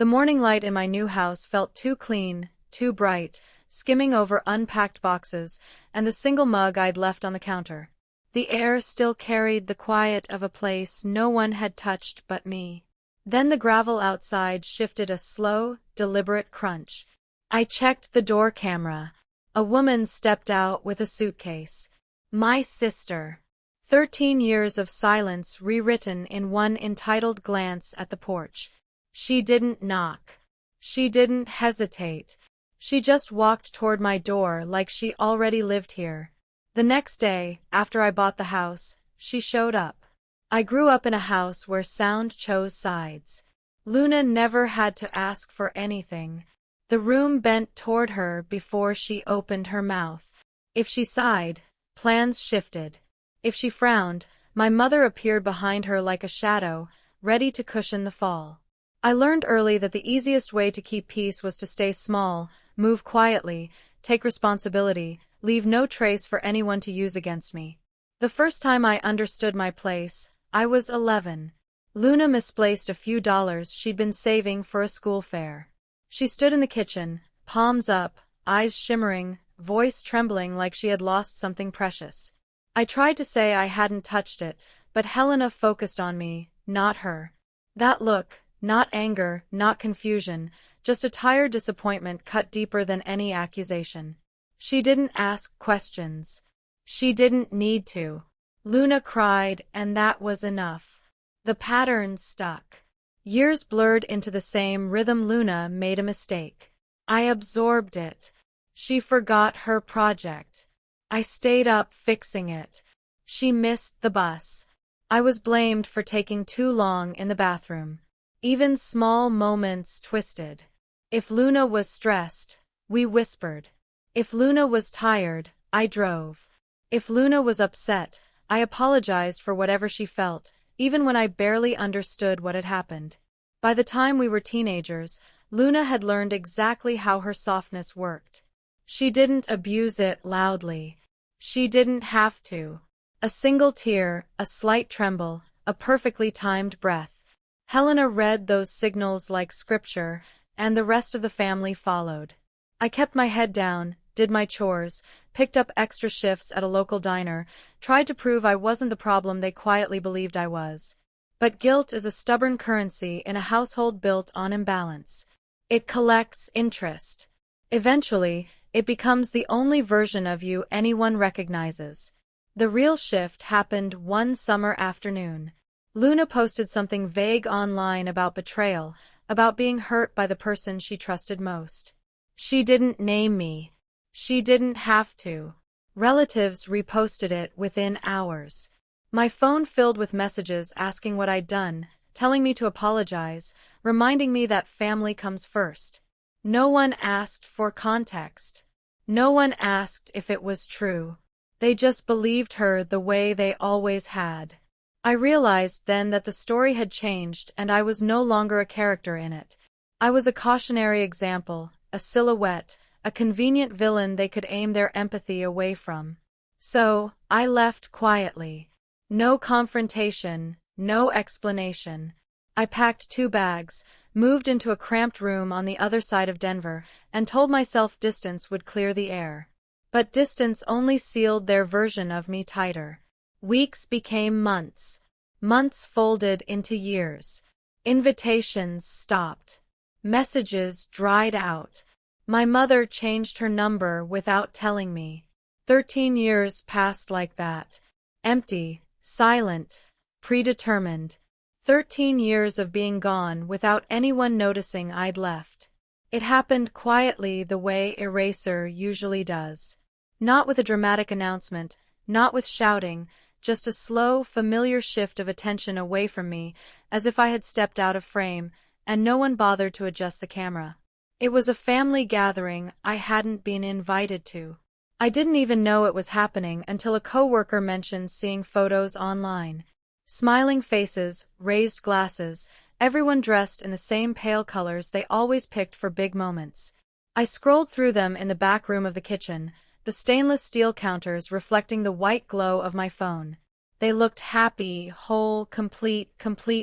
The morning light in my new house felt too clean, too bright, skimming over unpacked boxes and the single mug I'd left on the counter. The air still carried the quiet of a place no one had touched but me. Then the gravel outside shifted a slow, deliberate crunch. I checked the door camera. A woman stepped out with a suitcase. My sister. 13 years of silence rewritten in one entitled glance at the porch. She didn't knock. She didn't hesitate. She just walked toward my door like she already lived here. The next day, after I bought the house, she showed up. I grew up in a house where sound chose sides. Luna never had to ask for anything. The room bent toward her before she opened her mouth. If she sighed, plans shifted. If she frowned, my mother appeared behind her like a shadow, ready to cushion the fall. I learned early that the easiest way to keep peace was to stay small, move quietly, take responsibility, leave no trace for anyone to use against me. The first time I understood my place, I was 11. Luna misplaced a few dollars she'd been saving for a school fare. She stood in the kitchen, palms up, eyes shimmering, voice trembling like she had lost something precious. I tried to say I hadn't touched it, but Helena focused on me, not her. That look, not anger, not confusion, just a tired disappointment cut deeper than any accusation. She didn't ask questions. She didn't need to. Luna cried, and that was enough. The pattern stuck. Years blurred into the same rhythm. Luna made a mistake. I absorbed it. She forgot her project. I stayed up fixing it. She missed the bus. I was blamed for taking too long in the bathroom. Even small moments twisted. If Luna was stressed, we whispered. If Luna was tired, I drove. If Luna was upset, I apologized for whatever she felt, even when I barely understood what had happened. By the time we were teenagers, Luna had learned exactly how her softness worked. She didn't abuse it loudly. She didn't have to. A single tear, a slight tremble, a perfectly timed breath. Helena read those signals like scripture, and the rest of the family followed. I kept my head down, did my chores, picked up extra shifts at a local diner, tried to prove I wasn't the problem they quietly believed I was. But guilt is a stubborn currency in a household built on imbalance. It collects interest. Eventually, it becomes the only version of you anyone recognizes. The real shift happened one summer afternoon. Luna posted something vague online about betrayal, about being hurt by the person she trusted most. She didn't name me. She didn't have to. Relatives reposted it within hours. My phone filled with messages asking what I'd done, telling me to apologize, reminding me that family comes first. No one asked for context. No one asked if it was true. They just believed her the way they always had. I realized then that the story had changed and I was no longer a character in it. I was a cautionary example, a silhouette, a convenient villain they could aim their empathy away from. So, I left quietly. No confrontation, no explanation. I packed 2 bags, moved into a cramped room on the other side of Denver, and told myself distance would clear the air. But distance only sealed their version of me tighter. Weeks became months. Months folded into years. Invitations stopped. Messages dried out. My mother changed her number without telling me. 13 years passed like that. Empty, silent, predetermined. 13 years of being gone without anyone noticing I'd left. It happened quietly the way Eraser usually does. Not with a dramatic announcement, not with shouting, just a slow, familiar shift of attention away from me, as if I had stepped out of frame, and no one bothered to adjust the camera. It was a family gathering I hadn't been invited to. I didn't even know it was happening until a coworker mentioned seeing photos online. Smiling faces, raised glasses, everyone dressed in the same pale colors they always picked for big moments. I scrolled through them in the back room of the kitchen, the stainless steel counters reflecting the white glow of my phone. They looked happy, whole, complete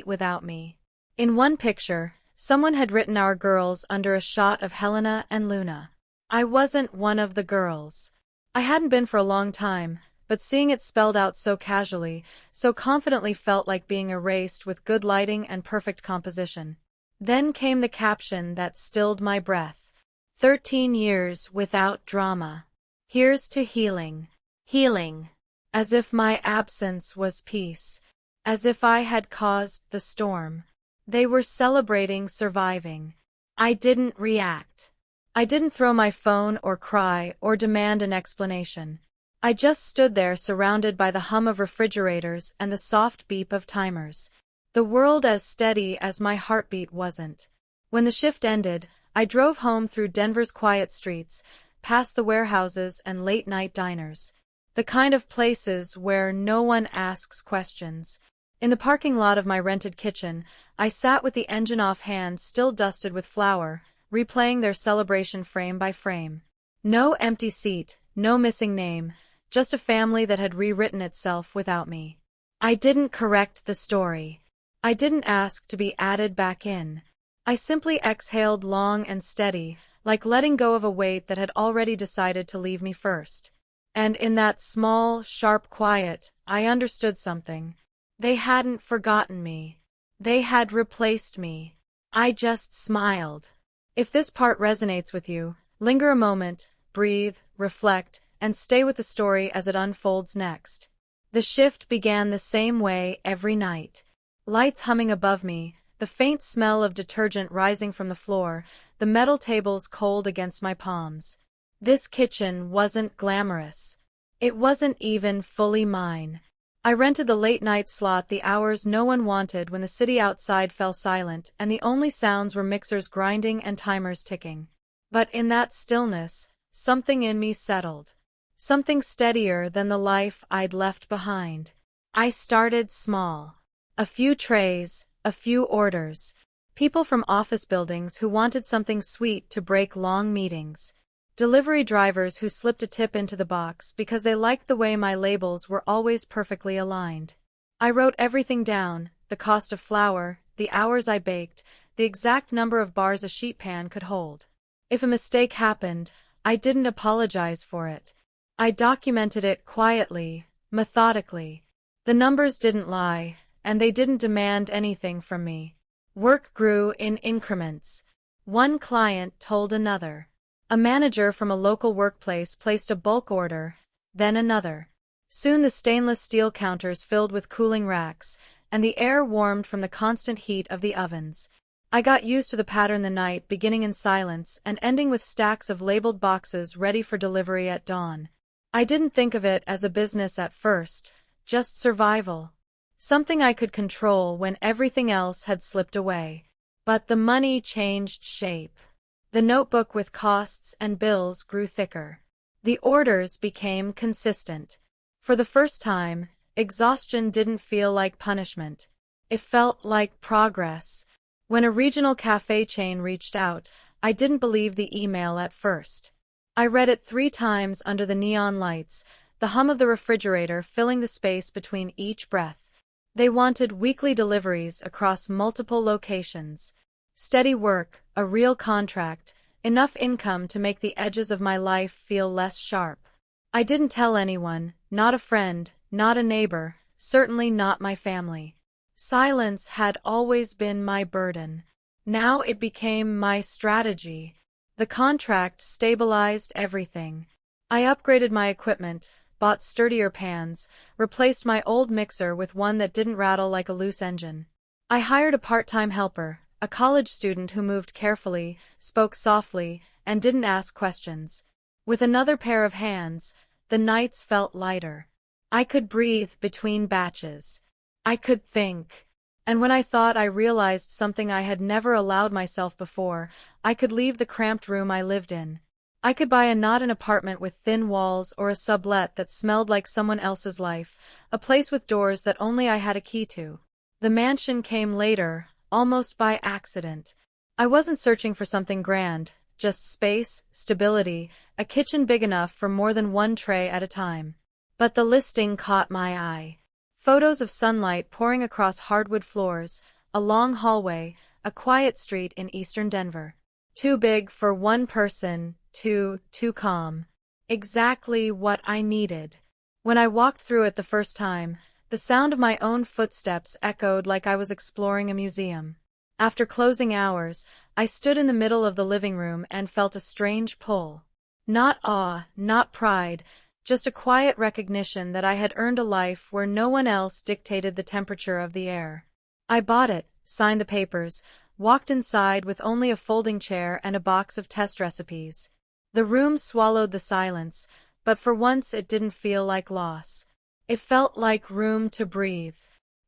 without me. In one picture, Someone had written our girls under a shot of Helena and Luna. I wasn't one of the girls. I hadn't been for a long time, but seeing it spelled out so casually, so confidently felt like being erased with good lighting and perfect composition. Then came the caption that stilled my breath. 13 years without drama. Here's to healing. Healing. As if my absence was peace. As if I had caused the storm. They were celebrating surviving. I didn't react. I didn't throw my phone or cry or demand an explanation. I just stood there surrounded by the hum of refrigerators and the soft beep of timers. The world as steady as my heartbeat wasn't. When the shift ended, I drove home through Denver's quiet streets, past the warehouses and late-night diners. The kind of places where no one asks questions. In the parking lot of my rented kitchen, I sat with the engine off, hand still dusted with flour, replaying their celebration frame by frame. No empty seat, no missing name, just a family that had rewritten itself without me. I didn't correct the story. I didn't ask to be added back in. I simply exhaled long and steady, like letting go of a weight that had already decided to leave me first. And in that small, sharp quiet, I understood something. They hadn't forgotten me. They had replaced me. I just smiled. If this part resonates with you, linger a moment, breathe, reflect, and stay with the story as it unfolds next. The shift began the same way every night. Lights humming above me, the faint smell of detergent rising from the floor, the metal tables cold against my palms. This kitchen wasn't glamorous. It wasn't even fully mine. I rented the late-night slot, the hours no one wanted when the city outside fell silent and the only sounds were mixers grinding and timers ticking. But in that stillness, something in me settled. Something steadier than the life I'd left behind. I started small. A few trays, a few orders. People from office buildings who wanted something sweet to break long meetings. Delivery drivers who slipped a tip into the box because they liked the way my labels were always perfectly aligned. I wrote everything down, the cost of flour, the hours I baked, the exact number of bars a sheet pan could hold. If a mistake happened, I didn't apologize for it. I documented it quietly, methodically. The numbers didn't lie, and they didn't demand anything from me. Work grew in increments. One client told another. A manager from a local workplace placed a bulk order, then another. Soon the stainless steel counters filled with cooling racks, and the air warmed from the constant heat of the ovens. I got used to the pattern, the night beginning in silence and ending with stacks of labeled boxes ready for delivery at dawn. I didn't think of it as a business at first, just survival. Something I could control when everything else had slipped away. But the money changed shape. The notebook with costs and bills grew thicker. The orders became consistent. For the first time, exhaustion didn't feel like punishment. It felt like progress. When a regional cafe chain reached out, I didn't believe the email at first. I read it 3 times under the neon lights, the hum of the refrigerator filling the space between each breath. They wanted weekly deliveries across multiple locations. Steady work, a real contract, enough income to make the edges of my life feel less sharp. I didn't tell anyone, not a friend, not a neighbor, certainly not my family. Silence had always been my burden. Now it became my strategy. The contract stabilized everything. I upgraded my equipment, bought sturdier pans, replaced my old mixer with one that didn't rattle like a loose engine. I hired a part-time helper, a college student who moved carefully, spoke softly, and didn't ask questions. With another pair of hands, the nights felt lighter. I could breathe between batches. I could think. And when I thought I realized something I had never allowed myself before, I could leave the cramped room I lived in. I could buy not an apartment with thin walls or a sublet that smelled like someone else's life, a place with doors that only I had a key to. The mansion came later, almost by accident. I wasn't searching for something grand, just space, stability, a kitchen big enough for more than one tray at a time. But the listing caught my eye. Photos of sunlight pouring across hardwood floors, a long hallway, a quiet street in eastern Denver. Too big for one person, too calm. Exactly what I needed. When I walked through it the first time, the sound of my own footsteps echoed like I was exploring a museum. After closing hours, I stood in the middle of the living room and felt a strange pull. Not awe, not pride, just a quiet recognition that I had earned a life where no one else dictated the temperature of the air. I bought it, signed the papers, walked inside with only a folding chair and a box of test recipes. The room swallowed the silence, but for once it didn't feel like loss. It felt like room to breathe.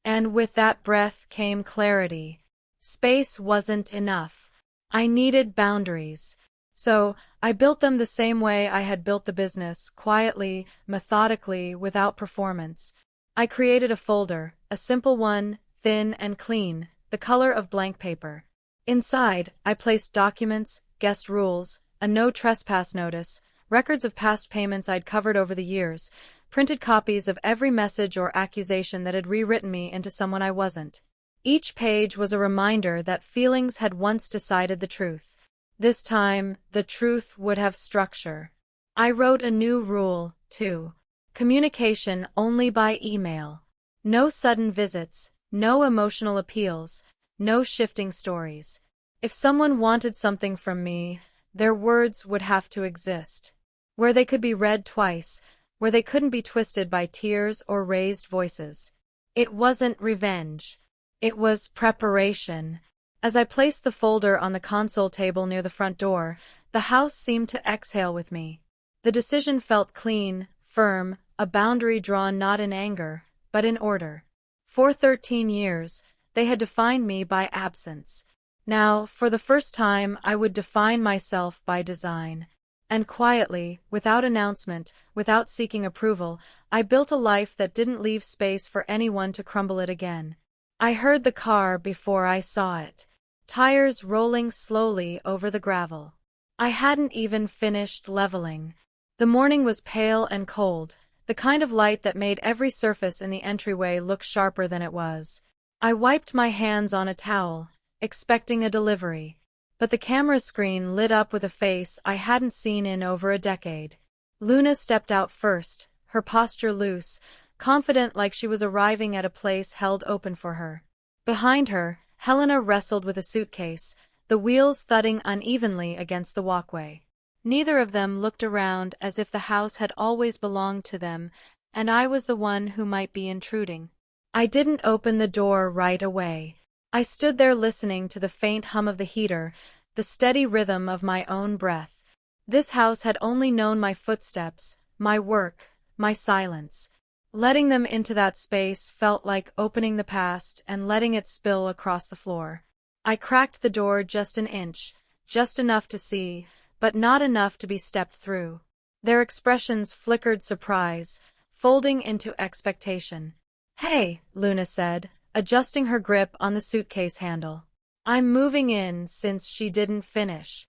And with that breath came clarity. Space wasn't enough. I needed boundaries. So, I built them the same way I had built the business, quietly, methodically, without performance. I created a folder, a simple one, thin and clean, the color of blank paper. Inside, I placed documents, guest rules, a no trespass notice, records of past payments I'd covered over the years, printed copies of every message or accusation that had rewritten me into someone I wasn't. Each page was a reminder that feelings had once decided the truth. This time, the truth would have structure. I wrote a new rule, too. Communication only by email. No sudden visits, no emotional appeals, no shifting stories. If someone wanted something from me, their words would have to exist. Where they could be read twice, where they couldn't be twisted by tears or raised voices. It wasn't revenge. It was preparation. As I placed the folder on the console table near the front door, the house seemed to exhale with me. The decision felt clean, firm, a boundary drawn not in anger, but in order. For 13 years, they had defined me by absence. Now, for the first time, I would define myself by design. And quietly, without announcement, without seeking approval, I built a life that didn't leave space for anyone to crumble it again. I heard the car before I saw it. Tires rolling slowly over the gravel. I hadn't even finished leveling. The morning was pale and cold, the kind of light that made every surface in the entryway look sharper than it was. I wiped my hands on a towel, expecting a delivery. But the camera screen lit up with a face I hadn't seen in over a decade. Luna stepped out first, her posture loose, confident like she was arriving at a place held open for her. Behind her, Helena wrestled with a suitcase, the wheels thudding unevenly against the walkway. Neither of them looked around as if the house had always belonged to them, and I was the one who might be intruding. I didn't open the door right away. I stood there listening to the faint hum of the heater, the steady rhythm of my own breath. This house had only known my footsteps, my work, my silence. Letting them into that space felt like opening the past and letting it spill across the floor. I cracked the door just an inch, just enough to see, but not enough to be stepped through. Their expressions flickered surprise, folding into expectation. "Hey," Luna said, adjusting her grip on the suitcase handle. "I'm moving in," since she didn't finish.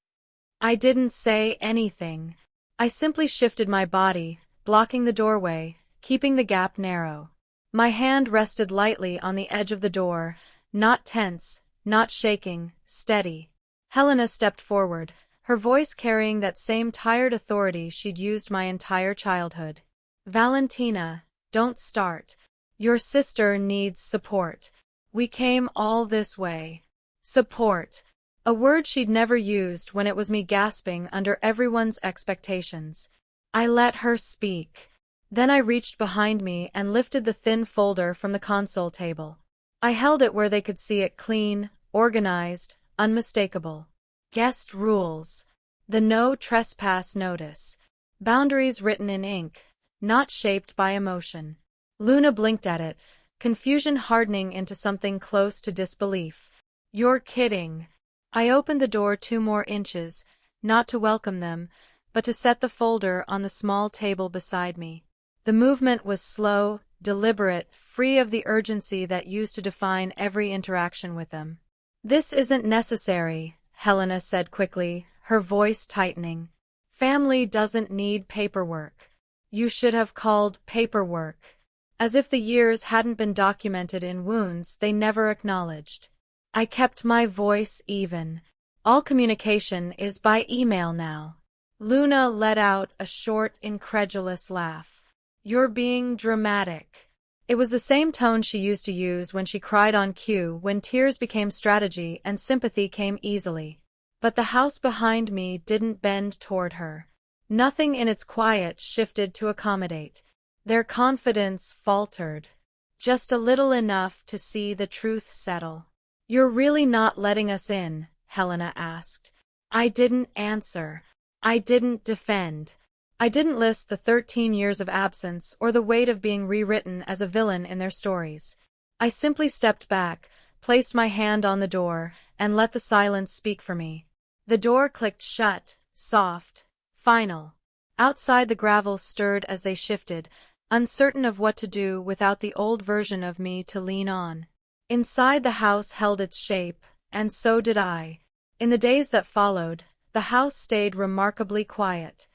I didn't say anything. I simply shifted my body, blocking the doorway, keeping the gap narrow. My hand rested lightly on the edge of the door, not tense, not shaking, steady. Helena stepped forward, her voice carrying that same tired authority she'd used my entire childhood. "Valentina, don't start. Your sister needs support. We came all this way." Support. A word she'd never used when it was me gasping under everyone's expectations. I let her speak. Then I reached behind me and lifted the thin folder from the console table. I held it where they could see it clean, organized, unmistakable. Guest rules. The no trespass notice. Boundaries written in ink, not shaped by emotion. Luna blinked at it, confusion hardening into something close to disbelief. "You're kidding." I opened the door 2 more inches, not to welcome them, but to set the folder on the small table beside me. The movement was slow, deliberate, free of the urgency that used to define every interaction with them. "This isn't necessary," Helena said quickly, her voice tightening. "Family doesn't need paperwork. You should have called paperwork." As if the years hadn't been documented in wounds they never acknowledged. I kept my voice even. All communication is by email now. Luna let out a short, incredulous laugh. You're being dramatic. It was the same tone she used to use when she cried on cue, when tears became strategy and sympathy came easily. But the house behind me didn't bend toward her. Nothing in its quiet shifted to accommodate. Their confidence faltered. Just a little, enough to see the truth settle. You're really not letting us in? Helena asked. I didn't answer. I didn't defend. I didn't list the 13 years of absence or the weight of being rewritten as a villain in their stories. I simply stepped back, placed my hand on the door, and let the silence speak for me. The door clicked shut, soft, final. Outside, the gravel stirred as they shifted, uncertain of what to do without the old version of me to lean on. Inside, the house held its shape, and so did I. In the days that followed, the house stayed remarkably quiet.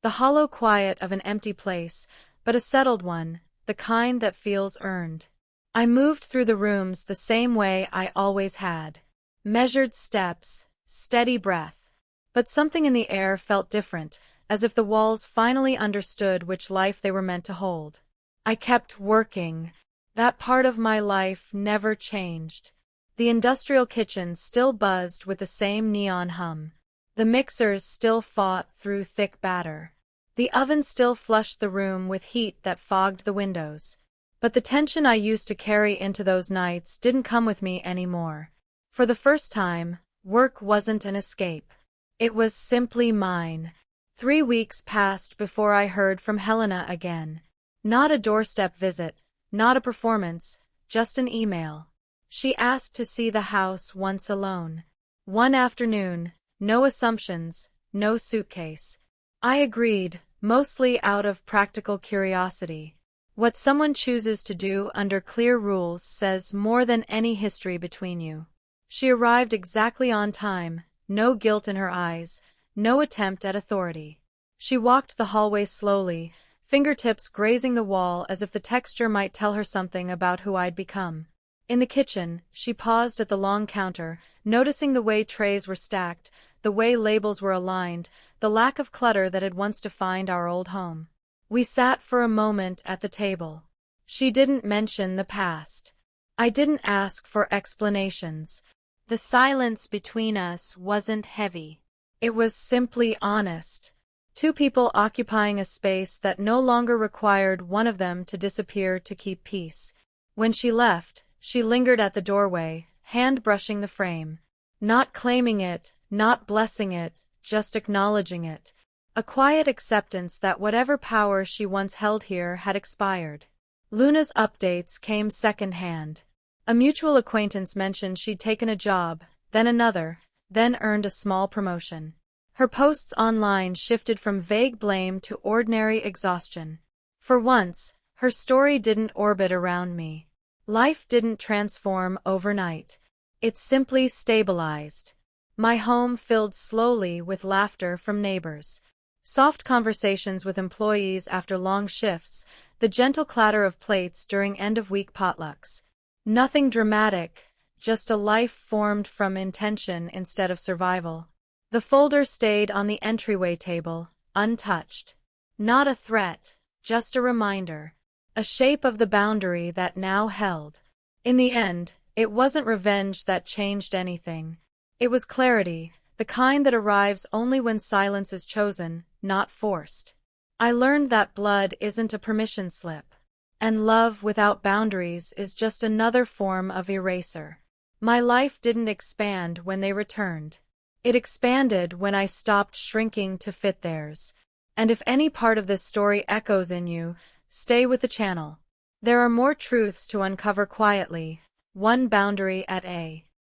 The hollow quiet of an empty place, but a settled one, the kind that feels earned. I moved through the rooms the same way I always had. Measured steps, steady breath. But something in the air felt different, as if the walls finally understood which life they were meant to hold. I kept working. That part of my life never changed. The industrial kitchen still buzzed with the same neon hum. The mixers still fought through thick batter. The oven still flushed the room with heat that fogged the windows. But the tension I used to carry into those nights didn't come with me anymore. For the first time, work wasn't an escape. It was simply mine. 3 weeks passed before I heard from Helena again. Not a doorstep visit, not a performance, just an email. She asked to see the house once alone. One afternoon, no assumptions, no suitcase. I agreed, mostly out of practical curiosity. What someone chooses to do under clear rules says more than any history between you. She arrived exactly on time, no guilt in her eyes, no attempt at authority. She walked the hallway slowly, fingertips grazing the wall as if the texture might tell her something about who I'd become. In the kitchen, she paused at the long counter, noticing the way trays were stacked, the way labels were aligned, the lack of clutter that had once defined our old home. We sat for a moment at the table. She didn't mention the past. I didn't ask for explanations. The silence between us wasn't heavy. It was simply honest. Two people occupying a space that no longer required one of them to disappear to keep peace. When she left, she lingered at the doorway, hand brushing the frame. Not claiming it, not blessing it, just acknowledging it. A quiet acceptance that whatever power she once held here had expired. Luna's updates came secondhand. A mutual acquaintance mentioned she'd taken a job, then another, then earned a small promotion. Her posts online shifted from vague blame to ordinary exhaustion. For once, her story didn't orbit around me. Life didn't transform overnight. It simply stabilized. My home filled slowly with laughter from neighbors. Soft conversations with employees after long shifts, the gentle clatter of plates during end-of-week potlucks. Nothing dramatic, just a life formed from intention instead of survival. The folder stayed on the entryway table, untouched. Not a threat, just a reminder. A shape of the boundary that now held. In the end, it wasn't revenge that changed anything. It was clarity, the kind that arrives only when silence is chosen, not forced. I learned that blood isn't a permission slip. And love without boundaries is just another form of eraser. My life didn't expand when they returned. It expanded when I stopped shrinking to fit theirs. And if any part of this story echoes in you, stay with the channel. There are more truths to uncover quietly, one boundary at a